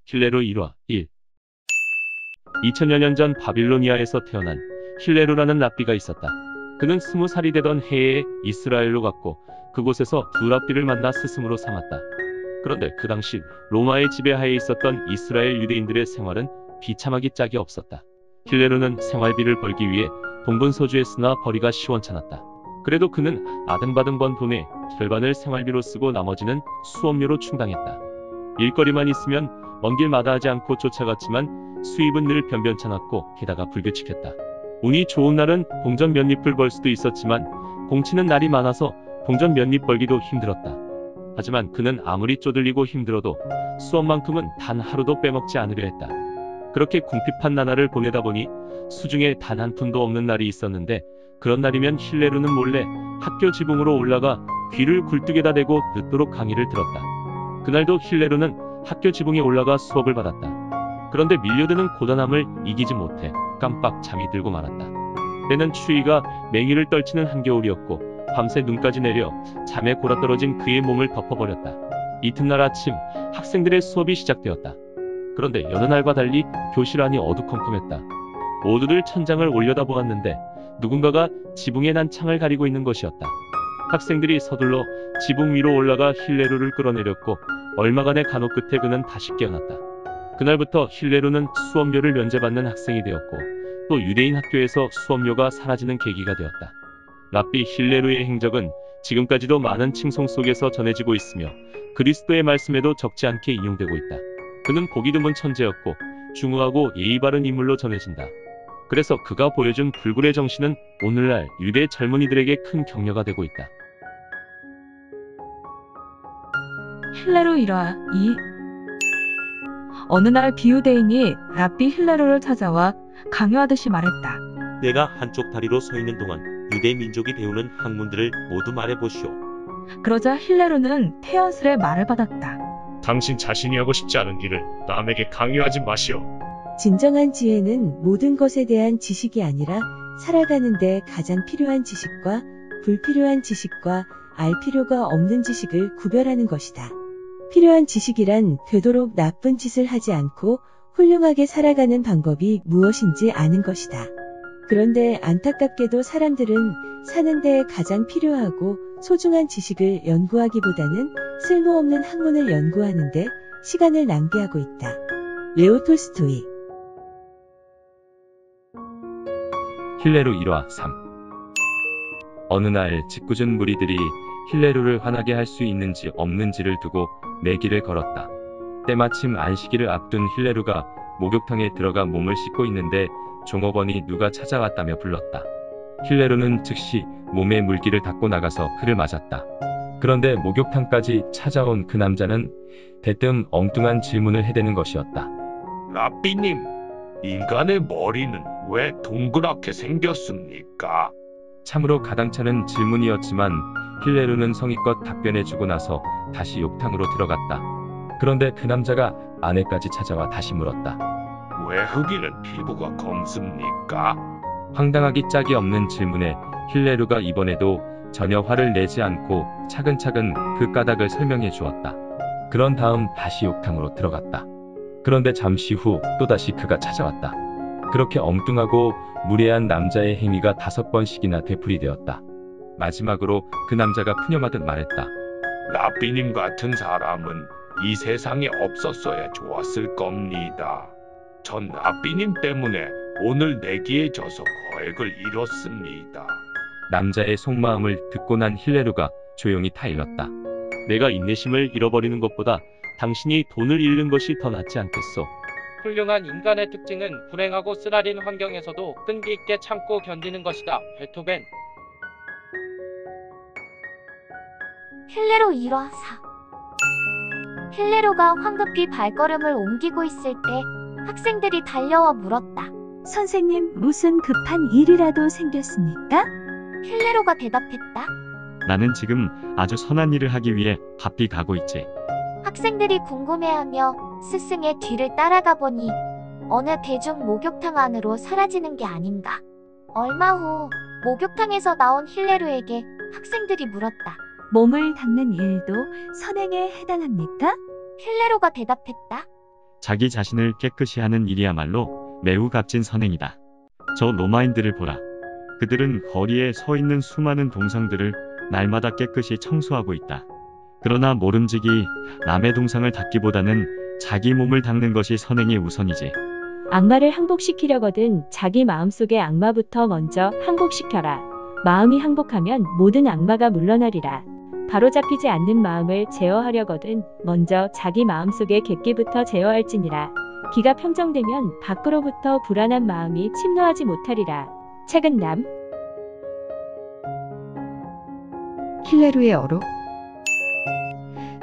힐레로 1화 1. 2000여 년 전 바빌로니아에서 태어난 힐레로라는 랍비가 있었다. 그는 20살이 되던 해에 이스라엘로 갔고 그곳에서 두 랍비를 만나 스승으로 삼았다. 그런데 그 당시 로마의 지배하에 있었던 이스라엘 유대인들의 생활은 비참하기 짝이 없었다. 힐레로는 생활비를 벌기 위해 동분서주했으나 벌이가 시원찮았다. 그래도 그는 아등바등 번 돈의 절반을 생활비로 쓰고 나머지는 수업료로 충당했다. 일거리만 있으면 먼 길 마다하지 않고 쫓아갔지만 수입은 늘 변변찮았고 게다가 불규칙했다. 운이 좋은 날은 동전 몇 잎을 벌 수도 있었지만 공치는 날이 많아서 동전 몇 잎 벌기도 힘들었다. 하지만 그는 아무리 쪼들리고 힘들어도 수업만큼은 단 하루도 빼먹지 않으려 했다. 그렇게 궁핍한 나날을 보내다 보니 수중에 단 한 푼도 없는 날이 있었는데, 그런 날이면 힐레로는 몰래 학교 지붕으로 올라가 귀를 굴뚝에다 대고 늦도록 강의를 들었다. 그날도 힐레로는 학교 지붕에 올라가 수업을 받았다. 그런데 밀려드는 고단함을 이기지 못해 깜빡 잠이 들고 말았다. 때는 추위가 맹위를 떨치는 한겨울이었고 밤새 눈까지 내려 잠에 골아떨어진 그의 몸을 덮어버렸다. 이튿날 아침 학생들의 수업이 시작되었다. 그런데 여느 날과 달리 교실 안이 어두컴컴했다. 모두들 천장을 올려다보았는데 누군가가 지붕에 난 창을 가리고 있는 것이었다. 학생들이 서둘러 지붕 위로 올라가 힐레로를 끌어내렸고 얼마간의 간호 끝에 그는 다시 깨어났다. 그날부터 힐레로는 수업료를 면제받는 학생이 되었고 또 유대인 학교에서 수업료가 사라지는 계기가 되었다. 랍비 힐레로의 행적은 지금까지도 많은 칭송 속에서 전해지고 있으며 그리스도의 말씀에도 적지 않게 인용되고 있다. 그는 보기 드문 천재였고 중후하고 예의 바른 인물로 전해진다. 그래서 그가 보여준 불굴의 정신은 오늘날 유대 젊은이들에게 큰 격려가 되고 있다. 힐레로 1화 2. 어느 날 비유대인이 랍비 힐레로를 찾아와 강요하듯이 말했다. 내가 한쪽 다리로 서 있는 동안 유대 민족이 배우는 학문들을 모두 말해보시오. 그러자 힐레로는 태연스레 말을 받았다. 당신 자신이 하고 싶지 않은 일을 남에게 강요하지 마시오. 진정한 지혜는 모든 것에 대한 지식이 아니라 살아가는데 가장 필요한 지식과 불필요한 지식과 알 필요가 없는 지식을 구별하는 것이다. 필요한 지식이란 되도록 나쁜 짓을 하지 않고 훌륭하게 살아가는 방법이 무엇인지 아는 것이다. 그런데 안타깝게도 사람들은 사는데 가장 필요하고 소중한 지식을 연구하기보다는 쓸모없는 학문을 연구하는데 시간을 낭비하고 있다. 레오 톨스토이. 힐레로 1화 3. 어느 날 짓궂은 무리들이 힐레로를 화나게 할 수 있는지 없는지를 두고 내기를 걸었다. 때마침 안식일을 앞둔 힐레로가 목욕탕에 들어가 몸을 씻고 있는데 종업원이 누가 찾아왔다며 불렀다. 힐레로는 즉시 몸에 물기를 닦고 나가서 그를 맞았다. 그런데 목욕탕까지 찾아온 그 남자는 대뜸 엉뚱한 질문을 해대는 것이었다. 랍비님, 인간의 머리는 왜 동그랗게 생겼습니까? 참으로 가당찮은 질문이었지만 힐레로는 성의껏 답변해주고 나서 다시 욕탕으로 들어갔다. 그런데 그 남자가 아내까지 찾아와 다시 물었다. 왜 흑인은 피부가 검습니까? 황당하기 짝이 없는 질문에 힐레로가 이번에도 전혀 화를 내지 않고 차근차근 그 까닭을 설명해 주었다. 그런 다음 다시 욕탕으로 들어갔다. 그런데 잠시 후 또다시 그가 찾아왔다. 그렇게 엉뚱하고 무례한 남자의 행위가 5번씩이나 되풀이되었다. 마지막으로 그 남자가 푸념하듯 말했다. 랍비님 같은 사람은 이 세상에 없었어야 좋았을 겁니다. 전 랍비님 때문에 오늘 내기에 져서 거액을 잃었습니다. 남자의 속마음을 듣고 난 힐레로가 조용히 타일렀다. 내가 인내심을 잃어버리는 것보다 당신이 돈을 잃는 것이 더 낫지 않겠소. 훌륭한 인간의 특징은 불행하고 쓰라린 환경에서도 끈기 있게 참고 견디는 것이다. 베토벤. 힐레로 1화 4. 힐레로가 황급히 발걸음을 옮기고 있을 때 학생들이 달려와 물었다. 선생님, 무슨 급한 일이라도 생겼습니까? 힐레로가 대답했다. 나는 지금 아주 선한 일을 하기 위해 바삐 가고 있지. 학생들이 궁금해하며 스승의 뒤를 따라가 보니 어느 대중 목욕탕 안으로 사라지는 게 아닌가. 얼마 후 목욕탕에서 나온 힐레로에게 학생들이 물었다. 몸을 닦는 일도 선행에 해당합니까? 힐레로가 대답했다. 자기 자신을 깨끗이 하는 일이야말로 매우 값진 선행이다. 저 로마인들을 보라. 그들은 거리에 서 있는 수많은 동상들을 날마다 깨끗이 청소하고 있다. 그러나 모름지기 남의 동상을 닦기보다는 자기 몸을 닦는 것이 선행이 우선이지. 악마를 항복시키려거든 자기 마음속의 악마부터 먼저 항복시켜라. 마음이 항복하면 모든 악마가 물러나리라. 바로잡히지 않는 마음을 제어하려거든 먼저 자기 마음속의 객기부터 제어할지니라. 기가 평정되면 밖으로부터 불안한 마음이 침노하지 못하리라. 책은 남 힐레루의 어록.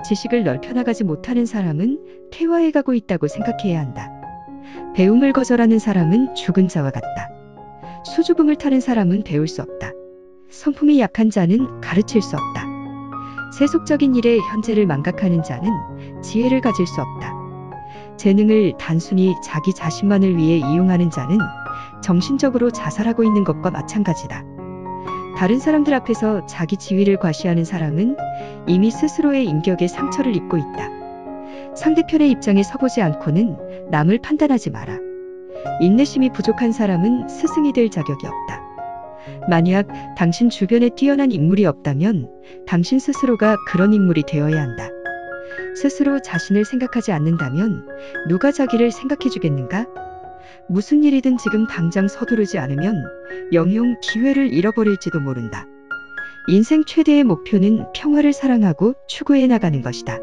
지식을 넓혀나가지 못하는 사람은 폐화해 가고 있다고 생각해야 한다. 배움을 거절하는 사람은 죽은 자와 같다. 수줍음을 타는 사람은 배울 수 없다. 성품이 약한 자는 가르칠 수 없다. 세속적인 일에 현재를 망각하는 자는 지혜를 가질 수 없다. 재능을 단순히 자기 자신만을 위해 이용하는 자는 정신적으로 자살하고 있는 것과 마찬가지다. 다른 사람들 앞에서 자기 지위를 과시하는 사람은 이미 스스로의 인격에 상처를 입고 있다. 상대편의 입장에 서보지 않고는 남을 판단하지 마라. 인내심이 부족한 사람은 스승이 될 자격이 없다. 만약 당신 주변에 뛰어난 인물이 없다면 당신 스스로가 그런 인물이 되어야 한다. 스스로 자신을 생각하지 않는다면 누가 자기를 생각해 주겠는가? 무슨 일이든 지금 당장 서두르지 않으면 영영 기회를 잃어버릴지도 모른다. 인생 최대의 목표는 평화를 사랑하고 추구해 나가는 것이다.